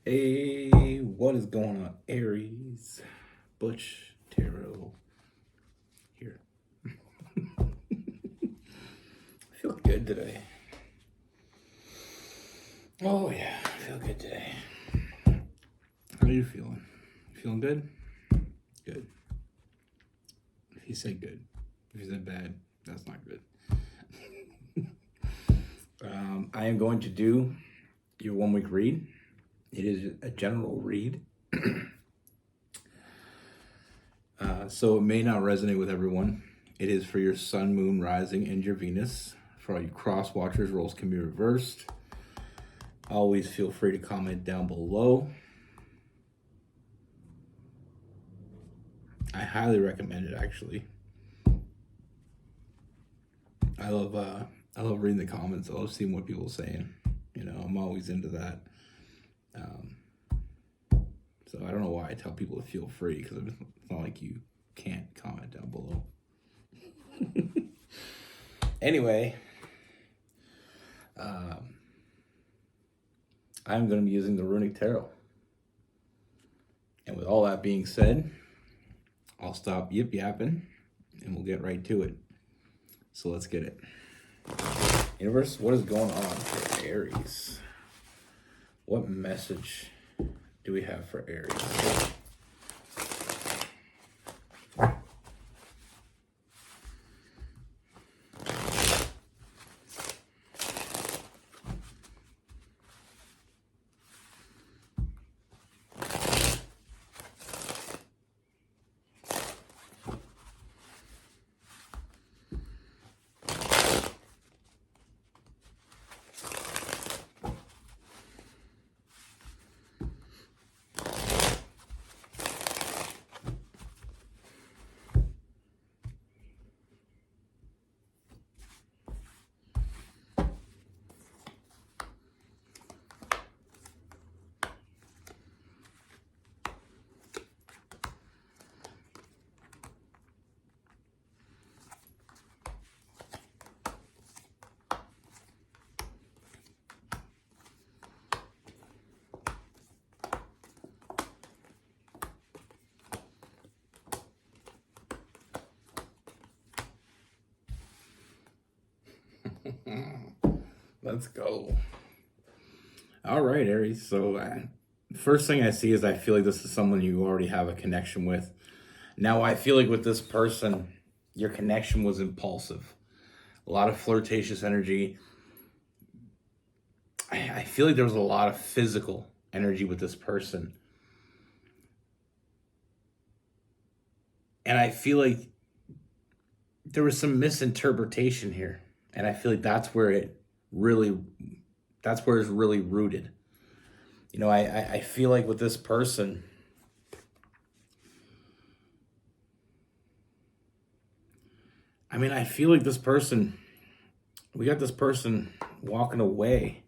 Hey, what is going on, Aries? Butch Tarot here. I feel good today. Oh yeah, I feel good today. How are you feeling? Feeling good? Good. If you say good. If you said bad, that's not good. I am going to do your 1 week read. It is a general read. So it may not resonate with everyone. It is for your sun, moon, rising, and your Venus. For all you cross watchers, roles can be reversed. Always feel free to comment down below. I highly recommend it, actually. I love reading the comments. I love seeing what people are saying. You know, I'm always into that. So I don't know why I tell people to feel free, because it's not like you can't comment down below. Anyway, I'm going to be using the Runic Tarot. And with all that being said, I'll stop yip-yapping and we'll get right to it. So let's get it. Universe, what is going on for Aries? What message do we have for Aries? Let's go. All right, Aries. So first thing I see is I feel like this is someone you already have a connection with. Now, I feel like with this person, your connection was impulsive. A lot of flirtatious energy. I feel like there was a lot of physical energy with this person. And I feel like there was some misinterpretation here. And I feel like that's where it's really rooted. You know, I feel like with this person, I feel like this person, we got this person walking away.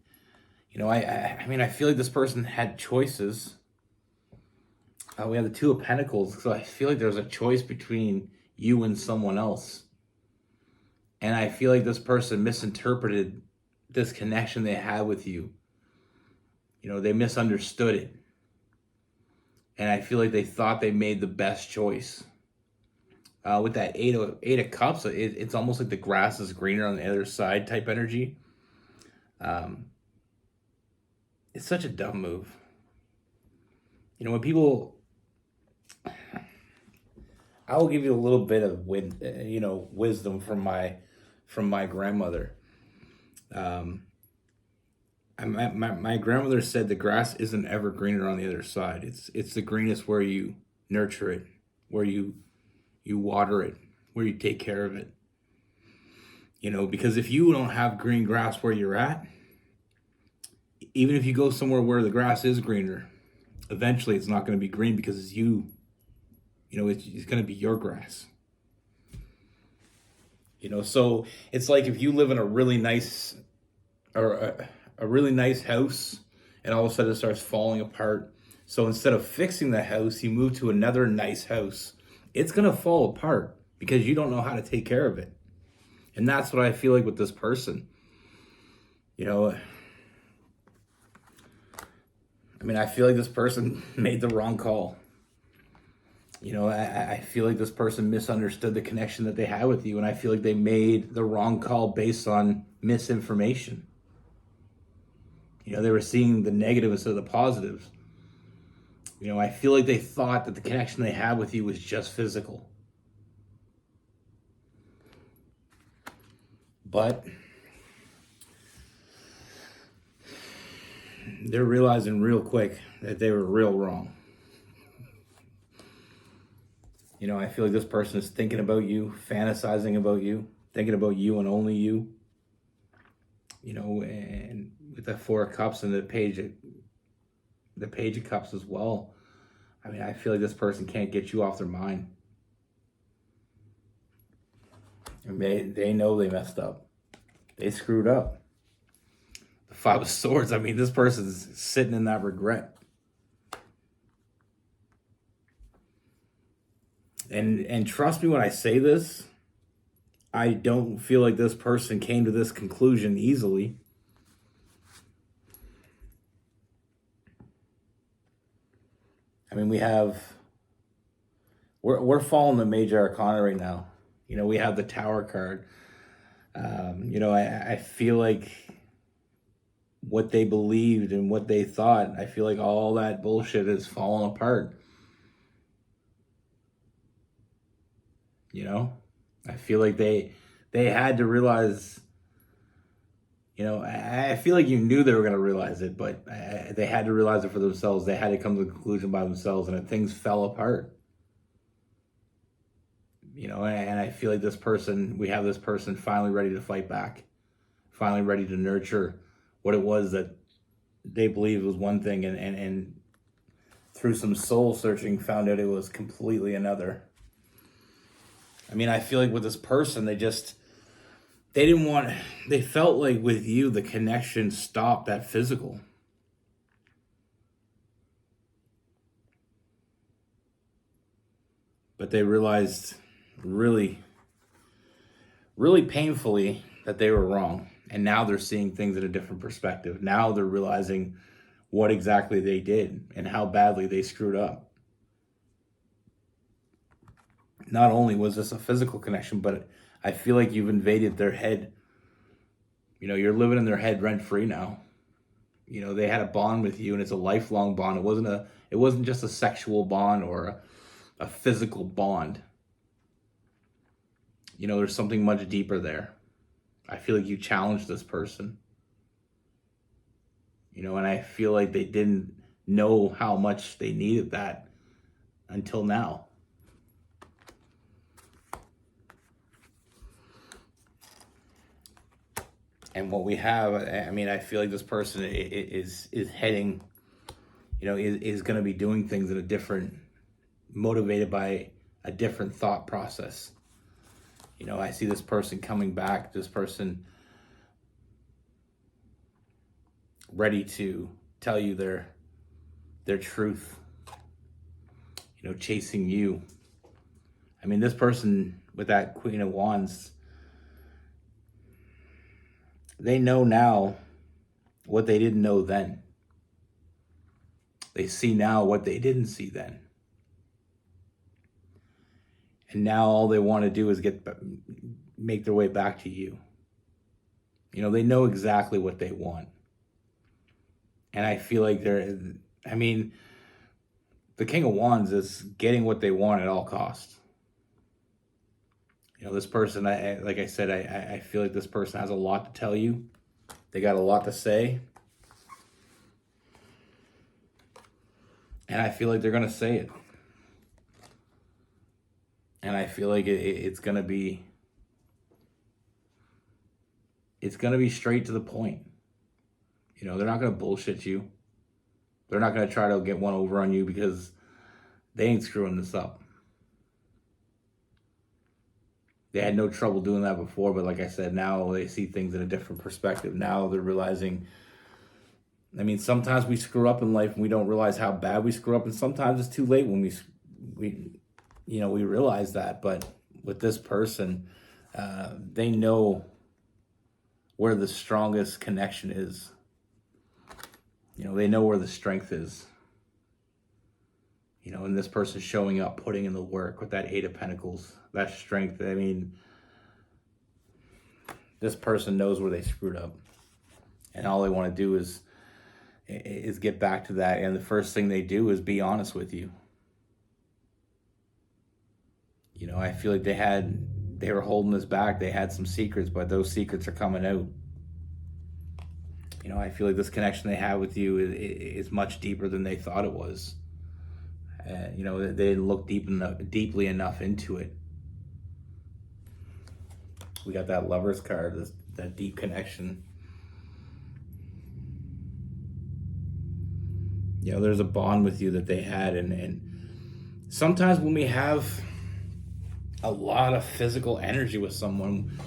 You know, I feel like this person had choices. We have the Two of Pentacles, so I feel like there's a choice between you and someone else. And I feel like this person misinterpreted this connection they had with you. You know, they misunderstood it. And I feel like they thought they made the best choice. With that eight of Cups, it's almost like the grass is greener on the other side type energy. It's such a dumb move. You know, when people... I will give you a little bit of wisdom from my grandmother. My grandmother said the grass isn't ever greener on the other side. It's the greenest where you nurture it, where you water it, where you take care of it. You know, because if you don't have green grass where you're at, even if you go somewhere where the grass is greener, eventually it's not going to be green because it's you. You know, it's going to be your grass. You know, so it's like if you live in a really nice or a really nice house and all of a sudden it starts falling apart. So instead of fixing the house, you move to another nice house. It's going to fall apart because you don't know how to take care of it. And that's what I feel like with this person. You know, I mean, I feel like this person made the wrong call. You know, I feel like this person misunderstood the connection that they had with you, and I feel like they made the wrong call based on misinformation. You know, they were seeing the negatives instead of the positives. You know, I feel like they thought that the connection they had with you was just physical. But they're realizing real quick that they were real wrong. You know, I feel like this person is thinking about you, fantasizing about you, thinking about you and only you. You know, and with the Four of Cups and the Page of Cups as well. I mean, I feel like this person can't get you off their mind. And they know they messed up. They screwed up. The Five of Swords, I mean, this person's sitting in that regret. And trust me when I say this, I don't feel like this person came to this conclusion easily. I mean, we're following the major arcana right now. You know, we have the Tower card. You know, I feel like what they believed and what they thought, I feel like all that bullshit is falling apart. You know, I feel like they had to realize, you know, I feel like you knew they were going to realize it, but they had to realize it for themselves. They had to come to the conclusion by themselves, and things fell apart. You know, and I feel like we have this person finally ready to fight back, finally ready to nurture what it was that they believed was one thing, and through some soul searching found out it was completely another. I mean, I feel like with this person, they felt like with you, the connection stopped at physical. But they realized really, really painfully that they were wrong. And now they're seeing things in a different perspective. Now they're realizing what exactly they did and how badly they screwed up. Not only was this a physical connection, but I feel like you've invaded their head. You know, you're living in their head rent free now. You know, they had a bond with you, and it's a lifelong bond. It wasn't just a sexual bond or a physical bond. You know, there's something much deeper there. I feel like you challenged this person. You know, and I feel like they didn't know how much they needed that until now. And what we have, I mean, I feel like this person is heading, you know, is going to be doing things in a different, motivated by a different thought process. You know, I see this person coming back, this person ready to tell you their truth, you know, chasing you. I mean, this person with that Queen of Wands, they know now what they didn't know then. They see now what they didn't see then. And now all they want to do is make their way back to you. You know, they know exactly what they want. And I feel like the King of Wands is getting what they want at all costs. You know, this person, like I said, I feel like this person has a lot to tell you. They got a lot to say. And I feel like they're going to say it. And I feel like it's going to be straight to the point. You know, they're not going to bullshit you. They're not going to try to get one over on you because they ain't screwing this up. They had no trouble doing that before, but like I said, now they see things in a different perspective. Now they're realizing, I mean, sometimes we screw up in life and we don't realize how bad we screw up, and sometimes it's too late when we realize that. But with this person, they know where the strongest connection is. They know where the strength is. And this person showing up, putting in the work with that Eight of Pentacles, that strength. I mean, this person knows where they screwed up, and all they want to do is get back to that. And the first thing they do is be honest with you. I feel like they were holding this back. They had some secrets, but those secrets are coming out. I feel like this connection they have with you is much deeper than they thought it was. They didn't look deeply enough into it. We got that Lover's card, that deep connection. There's a bond with you that they had, and sometimes when we have a lot of physical energy with someone,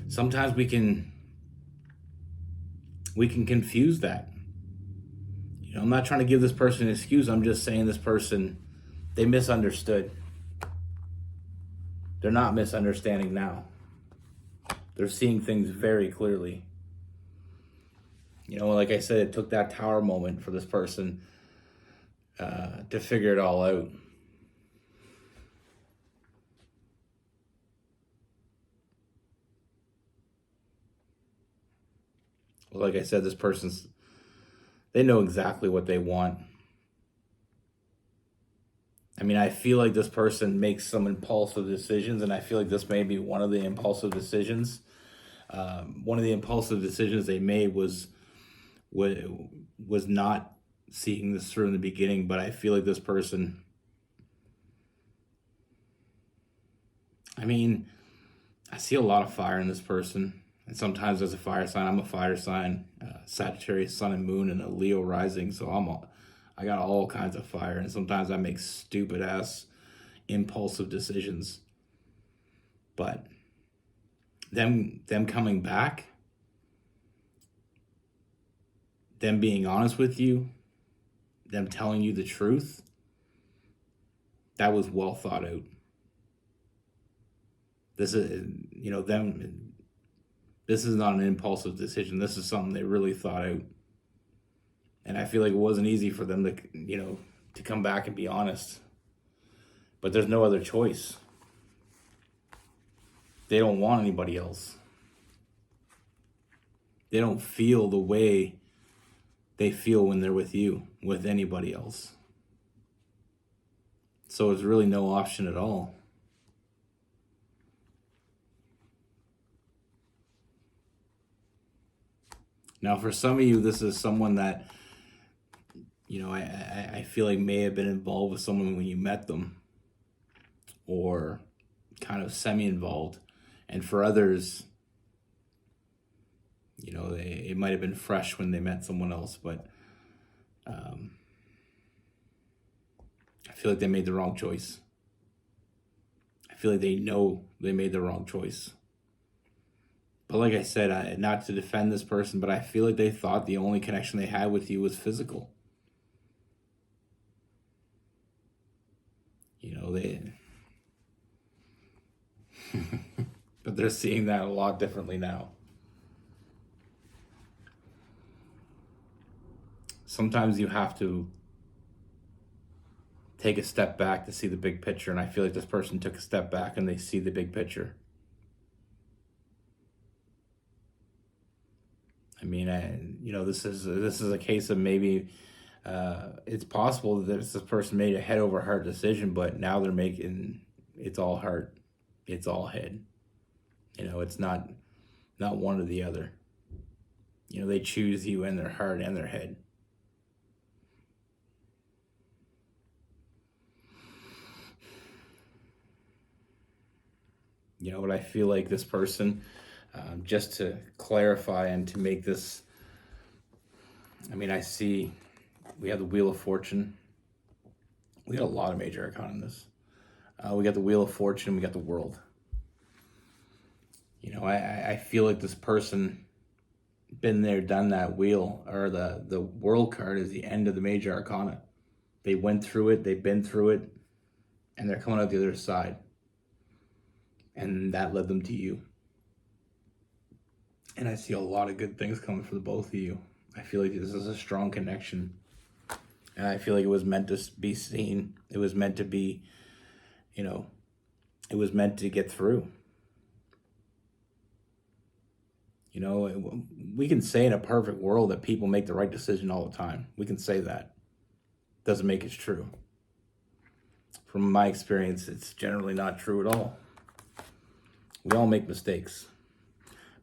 sometimes we can confuse that. I'm not trying to give this person an excuse. I'm just saying this person, they misunderstood. They're not misunderstanding now. They're seeing things very clearly. Like I said, it took that tower moment for this person to figure it all out. Well, like I said, they know exactly what they want. I mean, I feel like this person makes some impulsive decisions, and I feel like this may be one of the impulsive decisions. One of the impulsive decisions they made was not seeing this through in the beginning, but I feel like this person, I mean, I see a lot of fire in this person. And sometimes as a fire sign, I'm a fire sign, Sagittarius, Sun and Moon, and a Leo rising. So I got all kinds of fire. And sometimes I make stupid ass impulsive decisions. But them coming back, them being honest with you, them telling you the truth, that was well thought out. This is, this is not an impulsive decision. This is something they really thought out. And I feel like it wasn't easy for them to come back and be honest. But there's no other choice. They don't want anybody else. They don't feel the way they feel when they're with you, with anybody else. So it's really no option at all. Now, for some of you, this is someone that, I feel like may have been involved with someone when you met them, or kind of semi-involved. And for others, it might have been fresh when they met someone else, but I feel like they made the wrong choice. I feel like they know they made the wrong choice. But like I said, not to defend this person, but I feel like they thought the only connection they had with you was physical. But they're seeing that a lot differently now. Sometimes you have to take a step back to see the big picture, and I feel like this person took a step back and they see the big picture. I mean, this is a case of maybe it's possible that this person made a head over heart decision, but now they're making it's all heart, it's all head. It's not one or the other. They choose you in their heart and their head. But I feel like this person, just to clarify and to make this, I see we have the Wheel of Fortune. We got a lot of major arcana in this. We got the Wheel of Fortune, we got the World. I feel like this person been there, done that wheel, or the World card is the end of the major arcana. They went through it, they've been through it, and they're coming out the other side. And that led them to you. And I see a lot of good things coming for the both of you. I feel like this is a strong connection. And I feel like it was meant to be seen. It was meant to be, you know, it was meant to get through. You know, we can say in a perfect world that people make the right decision all the time. We can say that. Doesn't make it true. From my experience, it's generally not true at all. We all make mistakes.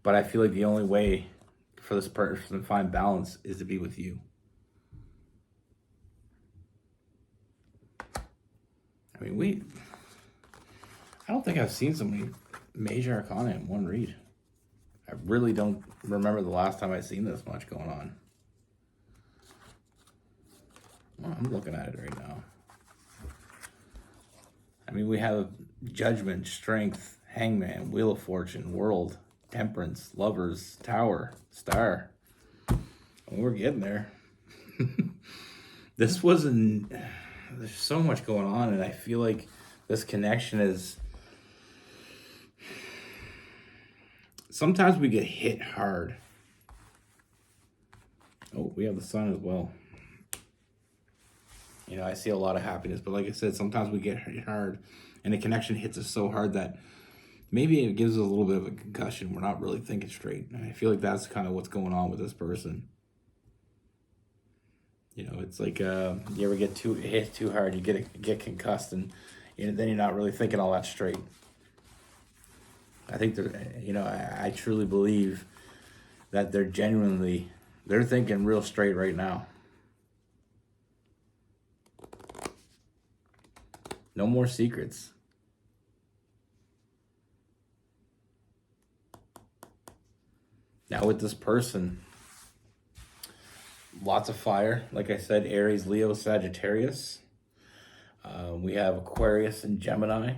But I feel like the only way for this person to find balance is to be with you. I mean, I don't think I've seen so many major arcana in one read. I really don't remember the last time I've seen this much going on. Well, I'm looking at it right now. I mean, we have Judgment, Strength, Hangman, Wheel of Fortune, World, Temperance, Lovers, Tower, Star. And we're getting there. This wasn't... There's so much going on, and I feel like this connection is... Sometimes we get hit hard. Oh, we have the sun as well. You know, I see a lot of happiness, but like I said, sometimes we get hit hard, and the connection hits us so hard that maybe it gives us a little bit of a concussion. We're not really thinking straight. And I feel like that's kind of what's going on with this person. You know, it's like you ever get hit too hard, you get concussed, and then you're not really thinking all that straight. I think I truly believe that they're thinking real straight right now. No more secrets. Now with this person, lots of fire. Like I said, Aries, Leo, Sagittarius. We have Aquarius and Gemini.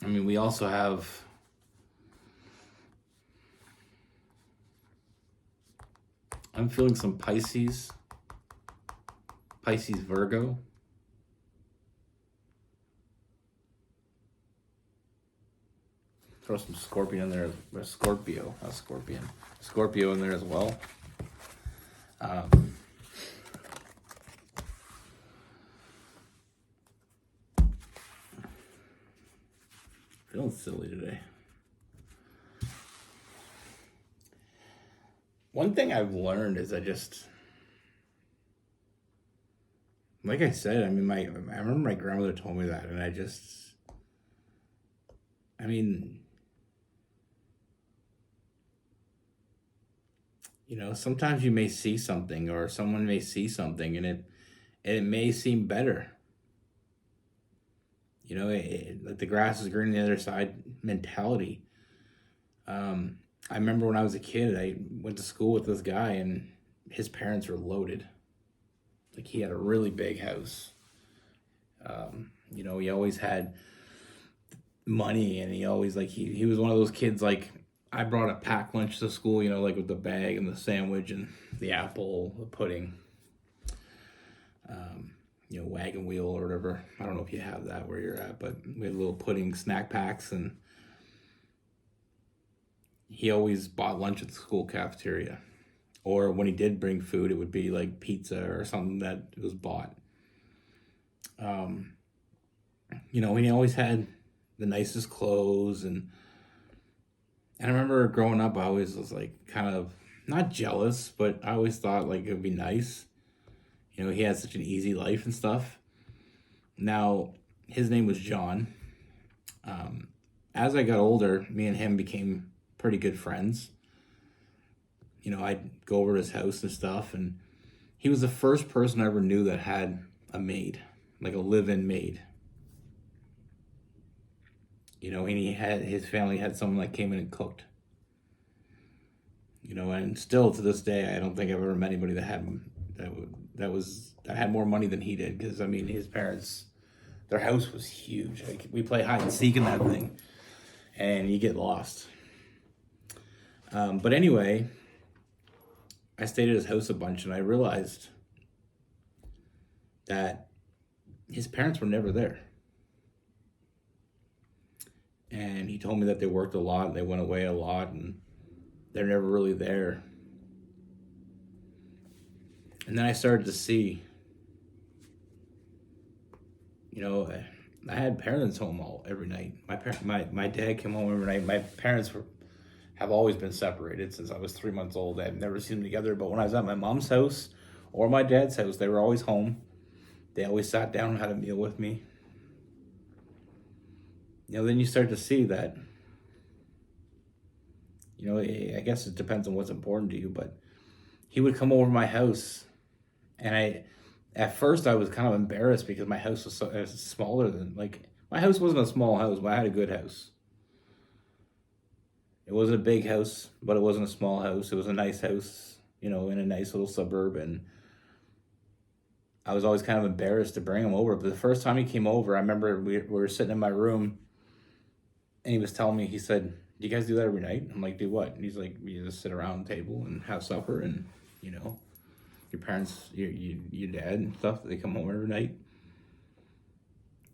I mean, we also have I'm feeling some Pisces, Virgo. Throw some Scorpion in there, or Scorpio, not Scorpion. Scorpio in there as well. Feeling silly today. One thing I've learned is like I said, I mean, I remember my grandmother told me that, and you know, sometimes you may see something, or someone may see something, and it may seem better. You know, like the grass is green on the other side mentality. I remember when I was a kid, I went to school with this guy, and his parents were loaded. Like, he had a really big house. You know, he always had money, and he always, like, he was one of those kids, like, I brought a packed lunch to school, you know, like with the bag and the sandwich and the apple, the pudding, you know, wagon wheel or whatever. I don't know if you have that where you're at, but we had little pudding snack packs, and he always bought lunch at the school cafeteria. Or when he did bring food, it would be like pizza or something that was bought. You know, he always had the nicest clothes, and I remember growing up, I always was like kind of not jealous, but I always thought like it would be nice. You know, he had such an easy life and stuff. Now, his name was John. As I got older, me and him became pretty good friends. You know, I'd go over to his house and stuff, and he was the first person I ever knew that had a maid, like a live-in maid. You know, and his family had someone that came in and cooked. You know, and still to this day, I don't think I've ever met anybody that had more money than he did. Because I mean, his parents, their house was huge. Like, we play hide and seek in that thing, and you get lost. But anyway, I stayed at his house a bunch, and I realized that his parents were never there. And he told me that they worked a lot and they went away a lot and they're never really there. And then I started to see, you know, I had parents home every night. My dad came home every night. My parents have always been separated since I was 3 months old. I've never seen them together. But when I was at my mom's house or my dad's house, they were always home. They always sat down and had a meal with me. You know, then you start to see that, you know, I guess it depends on what's important to you, but he would come over to my house, and at first I was kind of embarrassed because my house was smaller than, like, my house wasn't a small house, but I had a good house. It wasn't a big house, but it wasn't a small house. It was a nice house, you know, in a nice little suburb, and I was always kind of embarrassed to bring him over. But the first time he came over, I remember we were sitting in my room, and he was telling me, he said, "Do you guys do that every night?" I'm like, "Do what?" And he's like, "You just sit around the table and have supper, and, you know, your parents, your dad and stuff, they come home every night."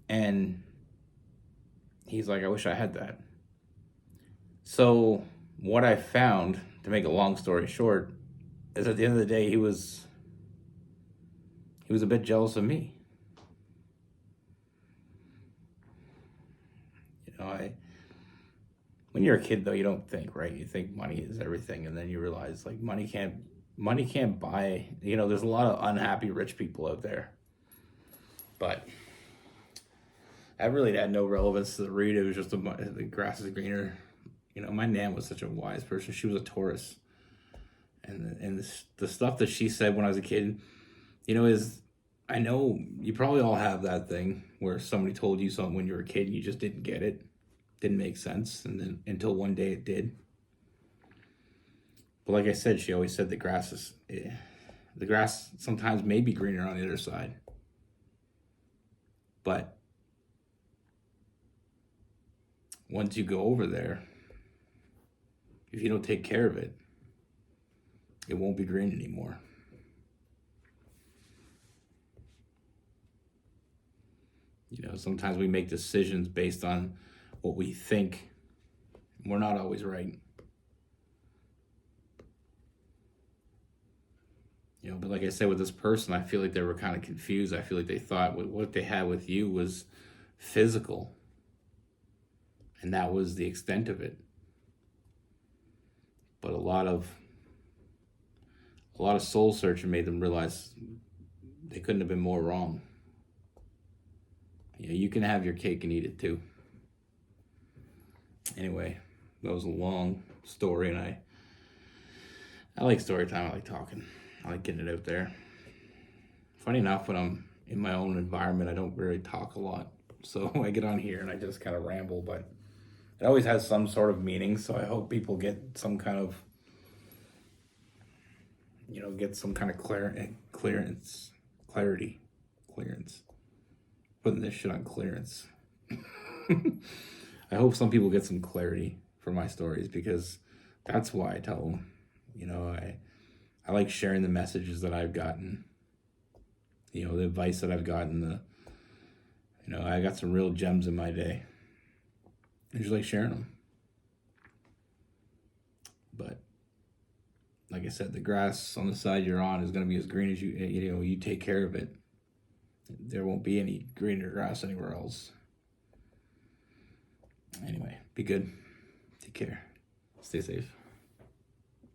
And he's like, "I wish I had that." So what I found, to make a long story short, is at the end of the day, he was a bit jealous of me. You know, when you're a kid, though, you don't think, right? You think money is everything, and then you realize, like, money can't buy. You know, there's a lot of unhappy rich people out there, but that really had no relevance to the read. It was just the grass is greener. You know, my nan was such a wise person. She was a Taurus, and the stuff that she said when I was a kid, you know, is, I know you probably all have that thing where somebody told you something when you were a kid and you just didn't get it, didn't make sense, and then until one day it did. But like I said, she always said the grass sometimes may be greener on the other side, but once you go over there, if you don't take care of it, it won't be green anymore. You know, sometimes we make decisions based on what we think. We're not always right. You know, but like I said, with this person, I feel like they were kind of confused. I feel like they thought what they had with you was physical, and that was the extent of it. But a lot of soul searching made them realize they couldn't have been more wrong. You know, you can have your cake and eat it too. Anyway, that was a long story, and I like story time. I like talking. I like getting it out there. Funny enough, when I'm in my own environment, I don't really talk a lot. So I get on here and I just kind of ramble, but it always has some sort of meaning. So I hope people get some kind of, you know, get some kind of clearance. Putting this shit on clearance. I hope some people get some clarity from my stories, because that's why I tell them. You know, I like sharing the messages that I've gotten, you know, the advice that I've gotten, you know, I got some real gems in my day. I just like sharing them. But like I said, the grass on the side you're on is going to be as green as you take care of it. There won't be any greener grass anywhere else. Anyway, be good. Take care. Stay safe.